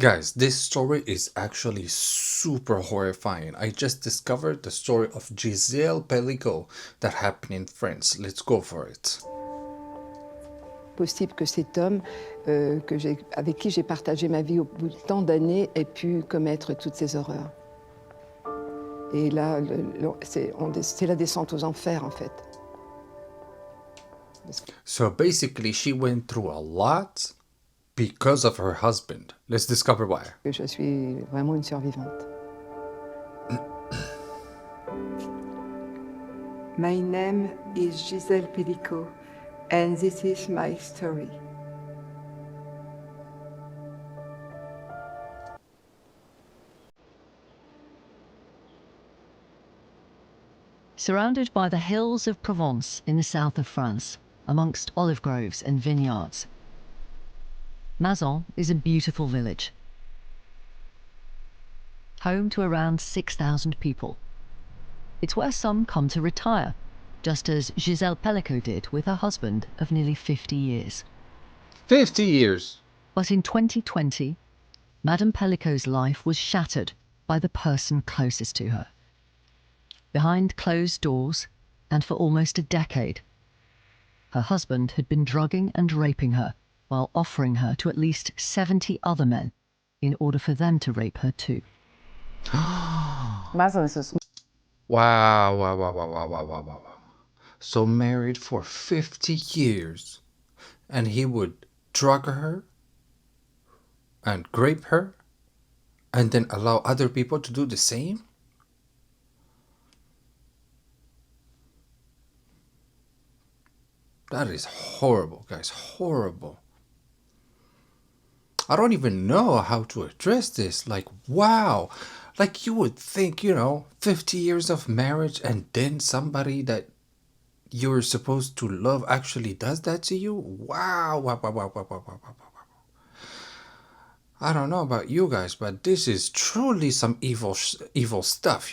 Guys, this story is actually super horrifying. I just discovered the story of Gisèle Pelicot that happened in France. Let's go for it. Possible que cet homme avec qui j'ai partagé ma vie au bout de tant d'années ait pu commettre toutes ces horreurs. Et là, c'est la descente aux enfers, en fait. So basically, she went through a lot because of her husband. Let's discover why. Je suis vraiment une survivante. My name is Gisèle Pelicot, and this is my story. Surrounded by the hills of Provence in the south of France, amongst olive groves and vineyards, Mazan is a beautiful village, home to around 6,000 people. It's where some come to retire, just as Gisèle Pelicot did with her husband of nearly 50 years. 50 years! But in 2020, Madame Pelicot's life was shattered by the person closest to her. Behind closed doors, and for almost a decade, her husband had been drugging and raping her while offering her to at least 70 other men in order for them to rape her too. Mazan is a Wow. So married for 50 years, and he would drug her and rape her and then allow other people to do the same? That is horrible, guys. Horrible. I don't even know how to address this. Like, wow. Like, you would think, 50 years of marriage and then somebody that you're supposed to love actually does that to you? Wow. I don't know about you guys, but this is truly some evil stuff,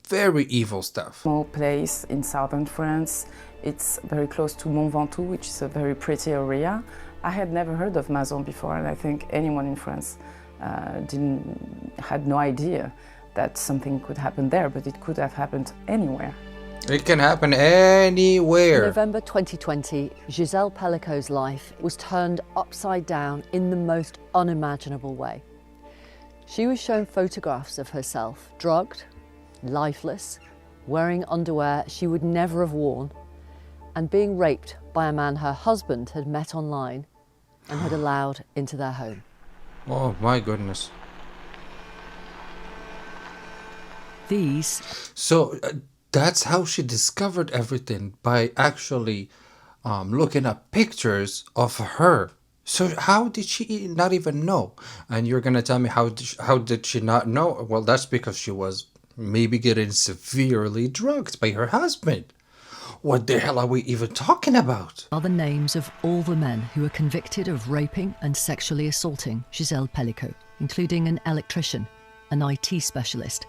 Very evil stuff. small place in southern France. It's very close to Mont Ventoux, which is a very pretty area. I had never heard of Mazan before, and I think anyone in France had no idea that something could happen there, but it could have happened anywhere. It can happen anywhere. In November 2020, Gisèle Pelicot's life was turned upside down in the most unimaginable way. She was shown photographs of herself drugged, lifeless, wearing underwear she would never have worn, and being raped by a man her husband had met online and had allowed into their home. Oh my goodness. So that's how she discovered everything, by actually looking up pictures of her. So how did she not even know? And you're gonna tell me how did she not know? Well, that's because she was maybe getting severely drugged by her husband. What the hell are we even talking about? Are the names of all the men who were convicted of raping and sexually assaulting Gisèle Pelicot, including an electrician, an IT specialist,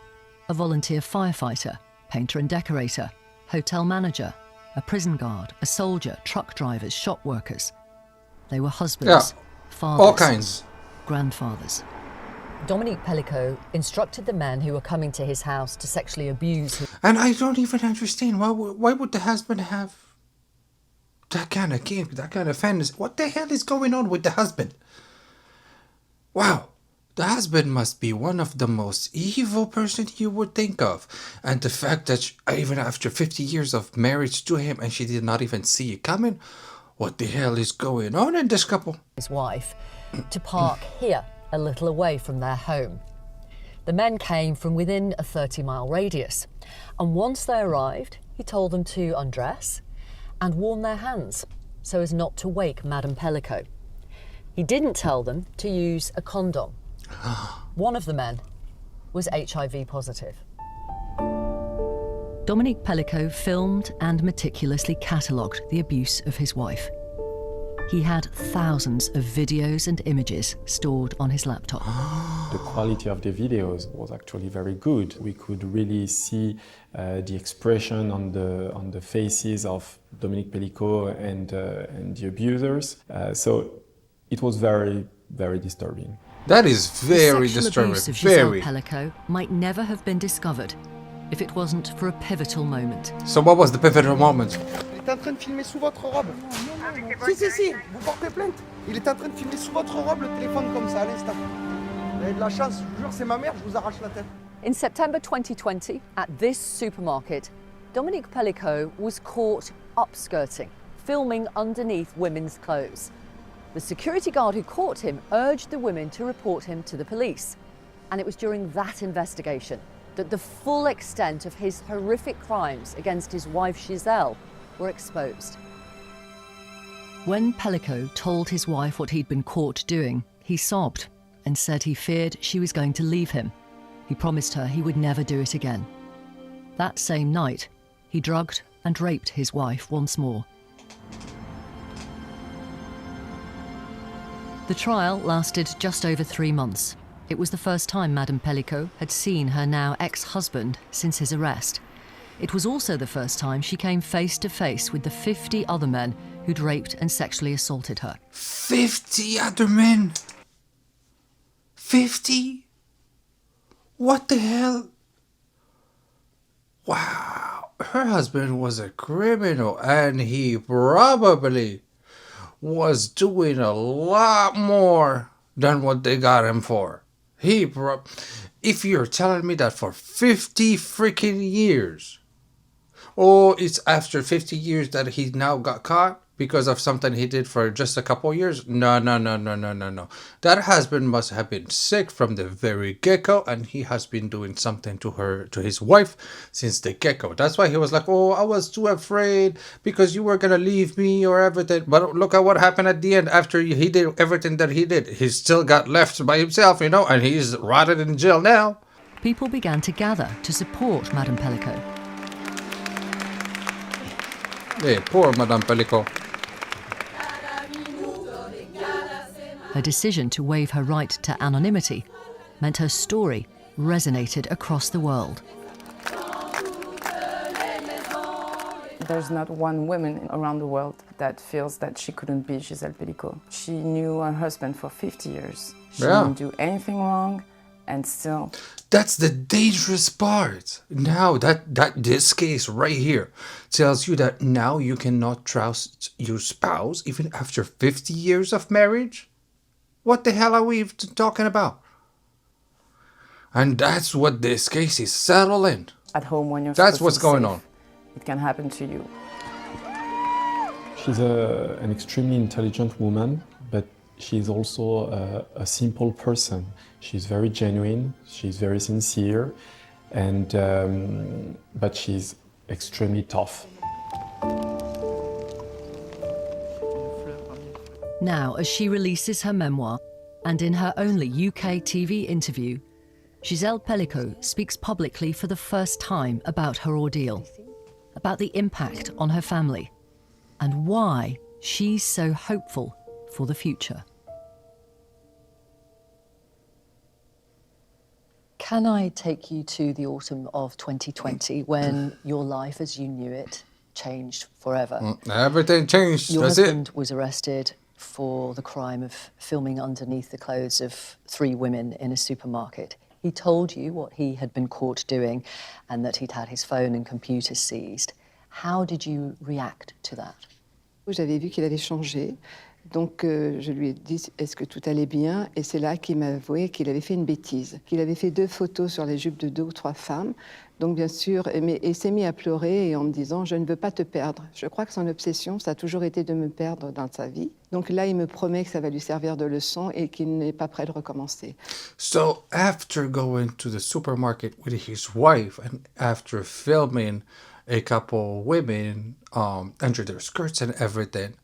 a volunteer firefighter, painter and decorator, hotel manager, a prison guard, a soldier, truck drivers, shop workers. They were husbands, fathers, all kinds. grandfathers. Dominique Pelicot instructed the men who were coming to his house to sexually abuse him. And I don't even understand, why would the husband have that kind of kink, that kind of fantasy? What the hell is going on with the husband? Wow, the husband must be one of the most evil person you would think of. And the fact that even after 50 years of marriage to him and she did not even see it coming, what the hell is going on in this couple? His wife to park here, a little away from their home. The men came from within a 30-mile radius, and once they arrived, he told them to undress and warm their hands so as not to wake Madame Pelicot. He didn't tell them to use a condom. One of the men was HIV positive. Dominique Pelicot filmed and meticulously catalogued the abuse of his wife. He had thousands of videos and images stored on his laptop. The quality of the videos was actually very good. We could really see the expression on the faces of Dominique Pelicot and the abusers. So it was very, very disturbing. That is very the sexual disturbing. abuse of Gisèle Very. Pelicot might never have been discovered if it wasn't for a pivotal moment. So what was the pivotal moment? Il est en train de filmer sous votre robe. Si, vous portez plainte. Il est en train de filmer sous votre robe le téléphone comme ça à l'instant. Vous avez de la chance, je vous jure, c'est ma mère, je vous arrache la tête. In September 2020, at this supermarket, Dominique Pelicot was caught upskirting, filming underneath women's clothes. The security guard who caught him urged the women to report him to the police. And it was during that investigation that the full extent of his horrific crimes against his wife Gisèle were exposed. When Pelicot told his wife what he'd been caught doing, he sobbed and said he feared she was going to leave him. He promised her he would never do it again. That same night, he drugged and raped his wife once more. The trial lasted just over 3 months. It was the first time Madame Pelicot had seen her now ex-husband since his arrest. It was also the first time she came face to face with the 50 other men who'd raped and sexually assaulted her. 50 other men? 50? What the hell? Wow. Her husband was a criminal and he probably was doing a lot more than what they got him for. If you're telling me that for 50 freaking years, or it's after 50 years that he now got caught because of something he did for just a couple years, no. That husband must have been sick from the very get-go, and he has been doing something to his wife since the get-go. That's why he was like, oh, I was too afraid because you were gonna leave me or everything. But look at what happened at the end after he did everything that he did. He still got left by himself, and he's rotted in jail now. People began to gather to support Madame Pelicot. Hey, poor Madame Pelicot. Her decision to waive her right to anonymity meant her story resonated across the world. There's not one woman around the world that feels that she couldn't be Gisèle Pelicot. She knew her husband for 50 years. She didn't do anything wrong, and still... That's the dangerous part. Now that this case right here tells you that now you cannot trust your spouse even after 50 years of marriage? What the hell are we talking about? And that's what this case is settling. At home when you're That's what's going on. It can happen to you. She's an extremely intelligent woman, but she's also a simple person. She's very genuine, she's very sincere, and but she's extremely tough. Now, as she releases her memoir, and in her only UK TV interview, Gisèle Pelicot speaks publicly for the first time about her ordeal, about the impact on her family, and why she's so hopeful for the future. Can I take you to the autumn of 2020 when your life as you knew it changed forever? Everything changed. Your That's husband it. was arrested for the crime of filming underneath the clothes of 3 women in a supermarket. He told you what he had been caught doing and that he'd had his phone and computer seized. How did you react to that? J'avais vu qu'il avait changé, donc je lui ai dit est-ce que tout allait bien, et c'est là qu'il m'a avoué qu'il avait fait une bêtise, qu'il avait fait 2 photos sur les jupes de 2 ou 3 femmes, donc bien sûr, et s'est mis à pleurer et en me disant je ne veux pas te perdre. Je crois que son obsession, ça a toujours été de me perdre dans sa vie. Donc là, il me promet que ça va lui servir de leçon et qu'il n'est pas prêt de recommencer. So after going to the supermarket with his wife and after filming a couple women under their skirts and everything,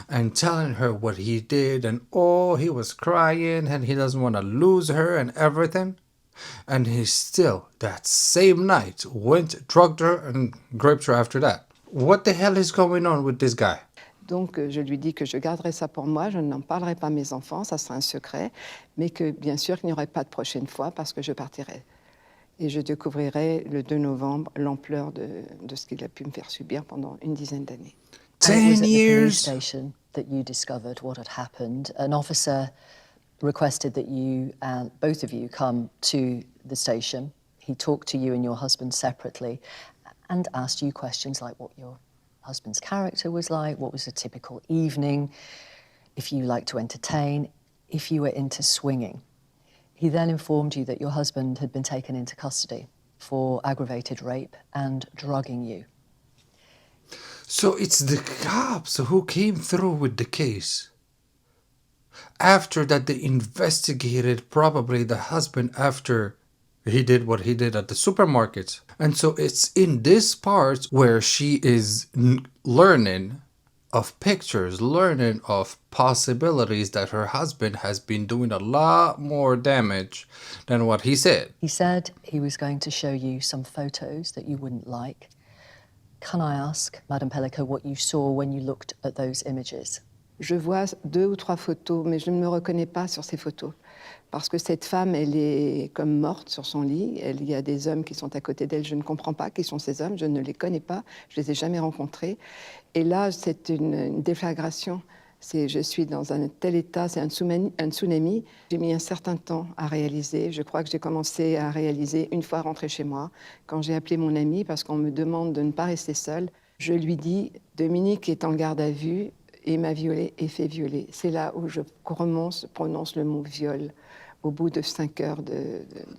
and telling her what he did, and he was crying and he doesn't want to lose her and everything, and he still that same night went, drugged her and raped her after that. What the hell is going on with this guy? Donc je lui dis que je garderai ça pour moi, je n'en parlerai pas à mes enfants, ça sera un secret, mais que bien sûr qu'il n'y aurait pas de prochaine fois parce que je partirai. Et je découvrirai le 2 novembre l'ampleur de ce qu'il a pu me faire subir pendant une dizaine d'années. 10 And it was at the police years? station that you discovered what had happened. An officer requested that you and both of you come to the station. He talked to you and your husband separately and asked you questions like what your husband's character was like, what was a typical evening, if you like to entertain, if you were into swinging. He then informed you that your husband had been taken into custody for aggravated rape and drugging you. So it's the cops who came through with the case. After that, they investigated probably the husband after he did what he did at the supermarket. And so it's in this part where she is learning of pictures, learning of possibilities that her husband has been doing a lot more damage than what he said. He said he was going to show you some photos that you wouldn't like. Can I ask, Madame Pelicot, what you saw when you looked at those images? Je vois 2 ou 3 photos, mais je ne me reconnais pas sur ces photos. Parce que cette femme, elle est comme morte sur son lit. Il y a des hommes qui sont à côté d'elle. Je ne comprends pas qui sont ces hommes. Je ne les connais pas. Je ne les ai jamais rencontrés. Et là, c'est une déflagration. Je suis dans un tel état, c'est un tsunami. J'ai mis un certain temps à réaliser. Je crois que j'ai commencé à réaliser une fois rentrée chez moi, quand j'ai appelé mon ami, parce qu'on me demande de ne pas rester seule. Je lui dis, Dominique est en garde à vue et m'a violée et fait violer. C'est là où je prononce le mot viol, au bout de 5 heures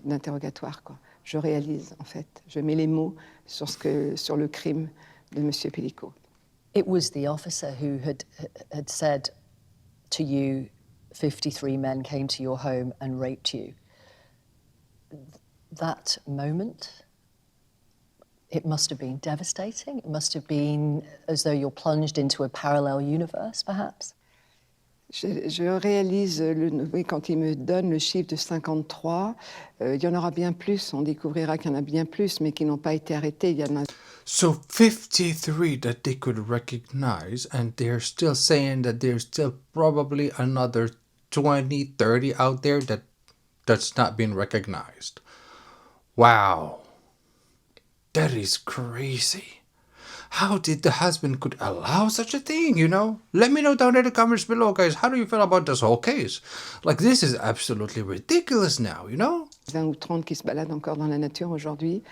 d'interrogatoire, quoi. Je réalise, en fait. Je mets les mots sur le crime de M. Pelicot. It was the officer who had said to you, 53 men came to your home and raped you. That moment, it must have been devastating. It must have been as though you're plunged into a parallel universe, perhaps. Je réalise, oui, quand il me donne le chiffre de 53, il y en aura bien plus, on découvrira qu'il y en a bien plus, mais qui n'ont pas été arrêtés. Il y en a... So 53 that they could recognize, and they're still saying that there's still probably another 20, 30 out there that's not been recognized. Wow. That is crazy. How did the husband could allow such a thing, you know? Let me know down in the comments below, guys. How do you feel about this whole case? Like, this is absolutely ridiculous now, you know? 20 ou 30 qui se baladent encore dans la nature aujourd'hui.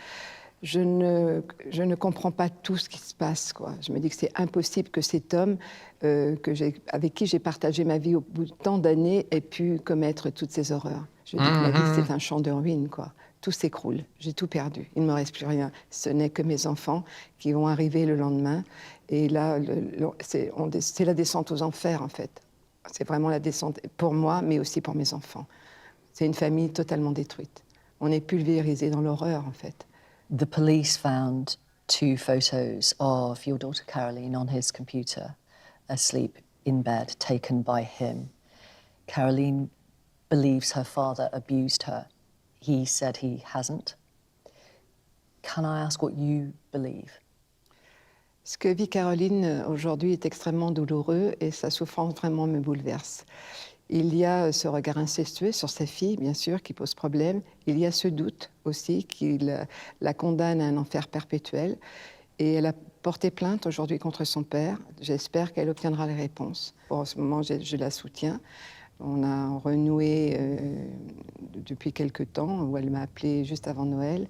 Je ne comprends pas tout ce qui se passe, quoi. Je me dis que c'est impossible que cet homme avec qui j'ai partagé ma vie au bout de tant d'années ait pu commettre toutes ces horreurs. Je dis que ma vie, c'est un champ de ruines, quoi. Tout s'écroule, j'ai tout perdu, il ne me reste plus rien. Ce n'est que mes enfants qui vont arriver le lendemain. Et là, c'est la descente aux enfers, en fait. C'est vraiment la descente pour moi, mais aussi pour mes enfants. C'est une famille totalement détruite. On est pulvérisé dans l'horreur, en fait. The police found 2 photos of your daughter Caroline on his computer, asleep in bed, taken by him. Caroline believes her father abused her. He said he hasn't. Can I ask what you believe? Ce que vit Caroline aujourd'hui est extrêmement douloureux et sa souffrance vraiment me bouleverse. Il y a ce regard incestueux sur sa fille, bien sûr, qui pose problème. Il y a ce doute aussi qu'il la condamne à un enfer perpétuel. Et elle a porté plainte aujourd'hui contre son père. J'espère qu'elle obtiendra les réponses. En ce moment, je la soutiens. On a renoué depuis quelque temps, où elle m'a appelé juste avant Noël.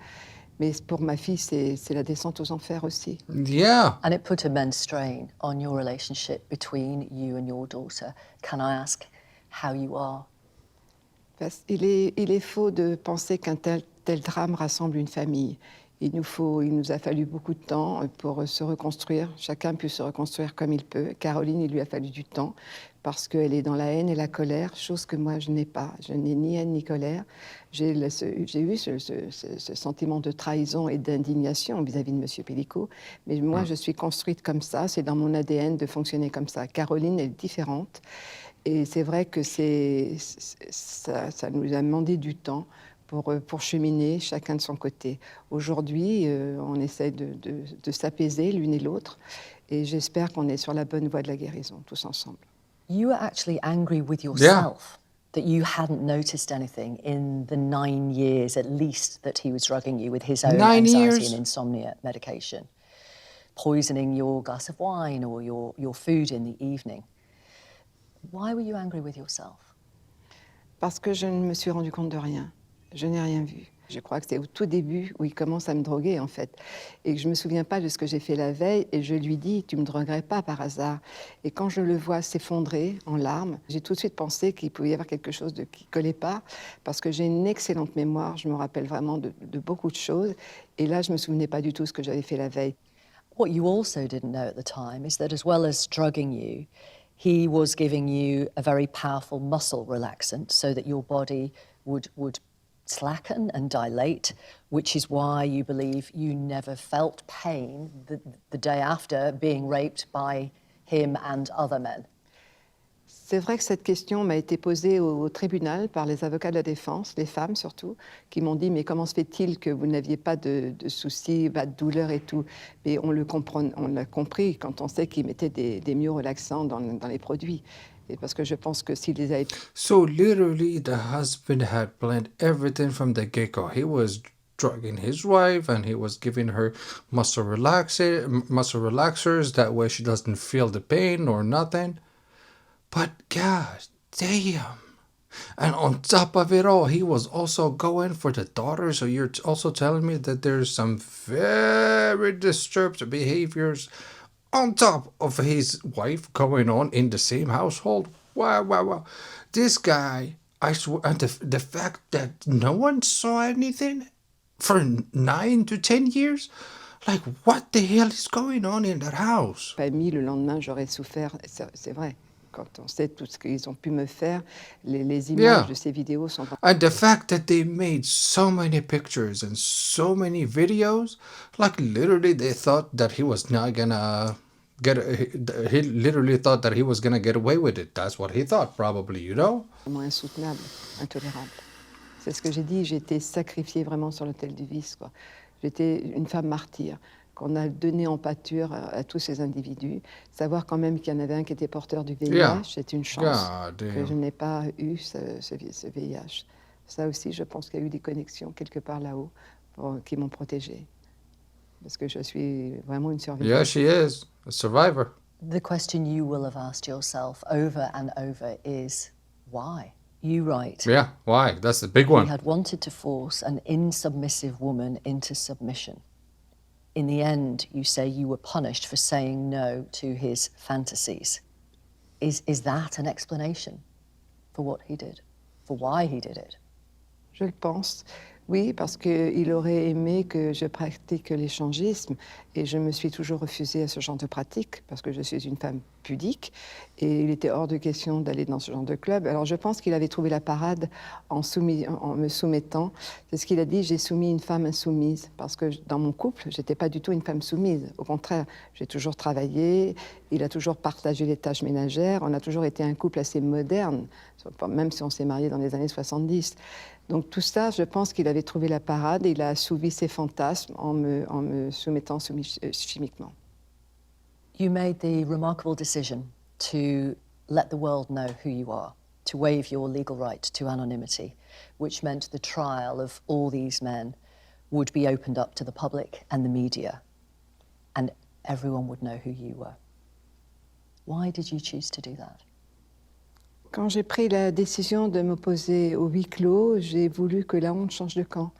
Mais pour ma fille, c'est la descente aux enfers aussi. Yeah. And it put immense strain on your relationship between you and your daughter. Can I ask how you are? Il est faux de penser qu'un tel drame rassemble une famille. Il nous a fallu beaucoup de temps pour se reconstruire. Chacun peut se reconstruire comme il peut. Caroline, il lui a fallu du temps parce qu'elle est dans la haine et la colère, chose que moi je n'ai pas. Je n'ai ni haine ni colère. J'ai eu ce sentiment de trahison et d'indignation vis-à-vis de M. Pelicot. Mais moi, je suis construite comme ça. C'est dans mon ADN de fonctionner comme ça. Caroline est différente. Et c'est vrai que ça nous a demandé du temps pour cheminer chacun de son côté. Aujourd'hui, on essaie de s'apaiser l'une et l'autre, et j'espère qu'on est sur la bonne voie de la guérison, tous ensemble. You were actually angry with yourself that you hadn't noticed anything in the 9 years at least that he was drugging you with his own 9 anxiety years? and insomnia medication, poisoning your glass of wine or your food in the evening. Why were you angry with yourself? Parce que je ne me suis rendu compte de rien. Je n'ai rien vu. Je crois que c'est au tout début où il commence à me droguer, en fait. Et que je ne me souviens pas de ce que j'ai fait la veille. Et je lui dis, tu ne me droguerais pas par hasard. Et quand je le vois s'effondrer en larmes, j'ai tout de suite pensé qu'il pouvait y avoir quelque chose qui ne collait pas. Parce que j'ai une excellente mémoire. Je me rappelle vraiment de beaucoup de choses. Et là, je ne me souvenais pas du tout de ce que j'avais fait la veille. What you also didn't know at the time is that as well as drugging you, he was giving you a very powerful muscle relaxant so that your body would slacken and dilate, which is why you believe you never felt pain the day after being raped by him and other men. C'est vrai que cette question m'a été posée au tribunal par les avocats de la défense, les femmes surtout, qui m'ont dit « mais comment se fait-il que vous n'aviez pas de soucis, pas de douleurs et tout ?» Mais on l'a compris quand on sait qu'ils mettaient des myorelaxants dans les produits. Et parce que je pense que s'il les a... So literally, the husband had planned everything from the get-go. He was drugging his wife and he was giving her muscle relaxers. That way she doesn't feel the pain or nothing. But God damn. And on top of it all, he was also going for the daughter. So you're also telling me that there's some very disturbed behaviors on top of his wife going on in the same household? Wow. This guy, I swear, and the fact that no one saw anything for 9 to 10 years? Like, what the hell is going on in that house? Pas mis, le lendemain, j'aurais souffert, c'est vrai. Quand on sait tout ce qu'ils ont pu me faire, les images de ces vidéos sont... And the fact that they made so many pictures and so many videos, like literally they thought that he was not gonna he literally thought that he was gonna get away with it. That's what he thought, probably, you know? Vraiment insoutenable, intolérable. C'est ce que j'ai dit, j'ai été sacrifiée vraiment sur l'autel du vice, quoi. J'étais une femme martyre, qu'on a donné en pâture à tous ces individus. Savoir quand même qu'il y en avait un qui était porteur du VIH, c'est une chance que je n'ai pas eu ce VIH. Ça aussi, je pense qu'il y a eu des connexions quelque part là-haut qui m'ont protégée. Parce que je suis vraiment une survivante. Yeah, she is a survivor. The question you will have asked yourself over and over is, why? You write. Yeah, why? That's the big one. He had wanted to force an insubmissive woman into submission. In the end, you say you were punished for saying no to his fantasies. Is that an explanation for what he did? For why he did it? Je le pense. Oui, parce qu'il aurait aimé que je pratique l'échangisme et je me suis toujours refusée à ce genre de pratique parce que je suis une femme pudique et il était hors de question d'aller dans ce genre de club. Alors je pense qu'il avait trouvé la parade en me soumettant. C'est ce qu'il a dit, j'ai soumis une femme insoumise parce que dans mon couple, j'étais pas du tout une femme soumise. Au contraire, j'ai toujours travaillé, il a toujours partagé les tâches ménagères, on a toujours été un couple assez moderne, même si on s'est mariés dans les années 70. Donc tout ça, je pense qu'il avait trouvé la parade et il a assouvi ses fantasmes en me soumettant chimiquement. You made the remarkable decision to let the world know who you are, to waive your legal right to anonymity, which meant the trial of all these men would be opened up to the public and the media, and everyone would know who you were. Why did you choose to do that? Quand j'ai pris la décision de m'opposer au huis clos, j'ai voulu que la honte change de camp.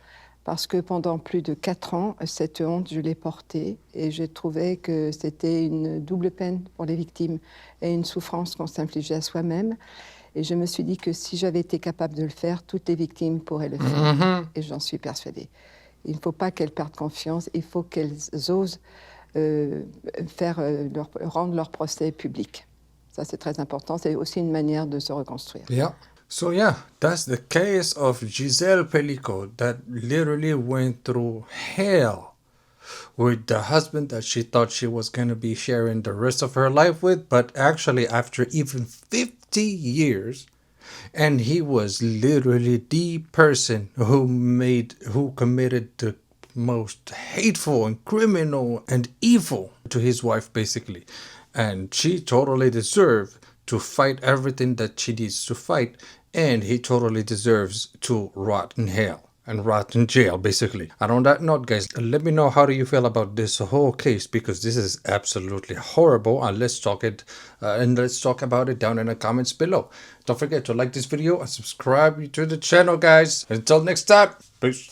Parce que pendant plus de 4 ans, cette honte, je l'ai portée et je trouvais que c'était une double peine pour les victimes et une souffrance qu'on s'infligeait à soi-même. Et je me suis dit que si j'avais été capable de le faire, toutes les victimes pourraient le faire. Et j'en suis persuadée. Il ne faut pas qu'elles perdent confiance, il faut qu'elles osent rendre leur procès public. Ça, c'est très important. C'est aussi une manière de se reconstruire. Yeah. So yeah, that's the case of Gisèle Pelicot that literally went through hell with the husband that she thought she was going to be sharing the rest of her life with, but actually after even 50 years, and he was literally the person who committed the most hateful and criminal and evil to his wife, basically. And she totally deserved to fight everything that she needs to fight, and he totally deserves to rot in hell. and rot in jail, basically. And on that note, guys, let me know how do you feel about this whole case, because this is absolutely horrible. And let's talk about it down in the comments below. Don't forget to like this video and subscribe to the channel, guys. Until next time, peace.